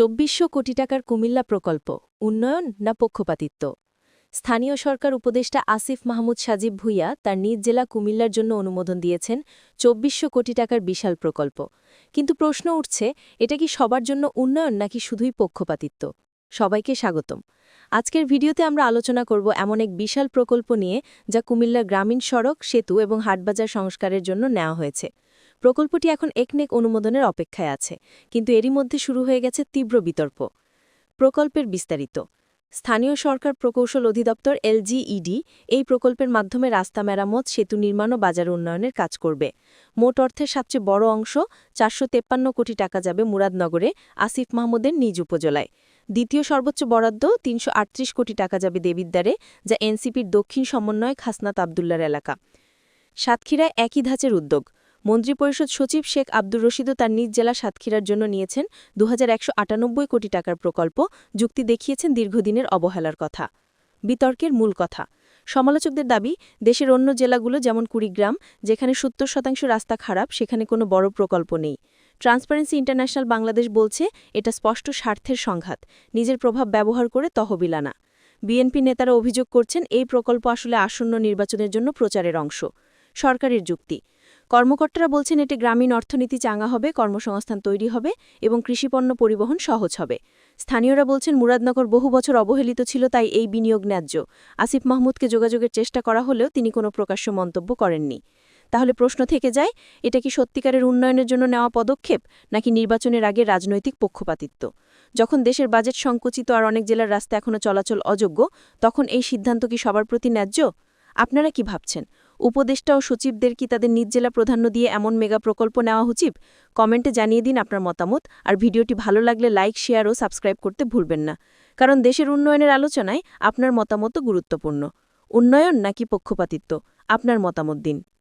২৪০০ কোটি টাকার কুমিল্লা প্রকল্প উন্নয়ন না পক্ষপাতিত্ব। স্থানীয় সরকার উপদেষ্টা আসিফ মাহমুদ সাজিব ভুঁইয়া তার নিজ জেলা কুমিল্লার জন্য অনুমোদন দিয়েছেন ২৪০০ কোটি টাকার বিশাল প্রকল্প। কিন্তু প্রশ্ন উঠছে, এটা কি সবার জন্য উন্নয়ন নাকি শুধুই পক্ষপাতিত্ব? সবাইকে স্বাগতম। আজকের ভিডিওতে আমরা আলোচনা করব এমন এক বিশাল প্রকল্প নিয়ে যা কুমিল্লার গ্রামীণ সড়ক, সেতু এবং হাটবাজার সংস্কারের জন্য নেওয়া হয়েছে। প্রকল্পটি এখন একনেক অনুমোদনের অপেক্ষায় আছে, কিন্তু এরই মধ্যে শুরু হয়ে গেছে তীব্র বিতর্ক। প্রকল্পের বিস্তারিত। স্থানীয় সরকার প্রকৌশল অধিদপ্তর এলজিইডি এই প্রকল্পের মাধ্যমে রাস্তা মেরামত, সেতু নির্মাণ ও বাজার উন্নয়নের কাজ করবে। মোট অর্থের সবচেয়ে বড় অংশ ৪৫৩ কোটি টাকা যাবে মুরাদনগরে আসিফ মাহমুদের নিজ উপজেলায়। দ্বিতীয় সর্বোচ্চ বরাদ্দ ৩৩৮ কোটি টাকা যাবে দেবিদ্বারে, যা এনসিপির দক্ষিণ সমন্বয়ক হাসনাত আবদুল্লার এলাকা। সাতক্ষীরায় একই ধাঁচের উদ্যোগ। মন্ত্রিপরিষদ সচিব শেখ আব্দুর রশিদও তার নিজ জেলা সাতক্ষীরার জন্য নিয়েছেন ২১৯৮ কোটি টাকার প্রকল্প, যুক্তি দেখিয়েছেন দীর্ঘদিনের অবহেলার কথা। বিতর্কের মূল কথা। সমালোচকদের দাবি, দেশের অন্য জেলাগুলো যেমন কুড়িগ্রাম, যেখানে ৭০% রাস্তা খারাপ, সেখানে কোনো বড় প্রকল্প নেই। ট্রান্সপারেন্সি ইন্টারন্যাশনাল বাংলাদেশ বলছে এটা স্পষ্ট স্বার্থের সংঘাত, নিজের প্রভাব ব্যবহার করে তহবিল আনা। বিএনপি নেতারা অভিযোগ করছেন এই প্রকল্প আসলে আসন্ন নির্বাচনের জন্য প্রচারের অংশ। সরকারের যুক্তি। কর্মকর্তারা বলছেন এতে গ্রামীণ অর্থনীতি চাঙ্গা হবে, কর্মসংস্থান তৈরি হবে এবং কৃষিপণ্য পরিবহন সহজ হবে। স্থানীয়রা বলছেন মুরাদনগর বহু বছর অবহেলিত ছিল, তাই এই বিনিয়োগ ন্যায্য। আসিফ মাহমুদকে যোগাযোগের চেষ্টা করা হলেও তিনি কোনো প্রকাশ্য মন্তব্য করেননি। তাহলে প্রশ্ন থেকে যায়, এটা কি সত্যিকারের উন্নয়নের জন্য নেওয়া পদক্ষেপ নাকি নির্বাচনের আগে রাজনৈতিক পক্ষপাতিত্ব? যখন দেশের বাজেট সংকুচিত আর অনেক জেলার রাস্তা এখনও চলাচল অযোগ্য, তখন এই সিদ্ধান্ত কি সবার প্রতি ন্যায্য? আপনারা কি ভাবছেন? উপদেষ্টা ও সচিবদের কি তাদের নিজ জেলা প্রাধান্য দিয়ে এমন মেগা প্রকল্প নেওয়া উচিত? কমেন্টে জানিয়ে দিন আপনার মতামত, আর ভিডিওটি ভালো লাগলে লাইক, শেয়ার ও সাবস্ক্রাইব করতে ভুলবেন না, কারণ দেশের উন্নয়নের আলোচনায় আপনার মতামতও গুরুত্বপূর্ণ। উন্নয়ন নাকি পক্ষপাতিত্ব? আপনার মতামত দিন।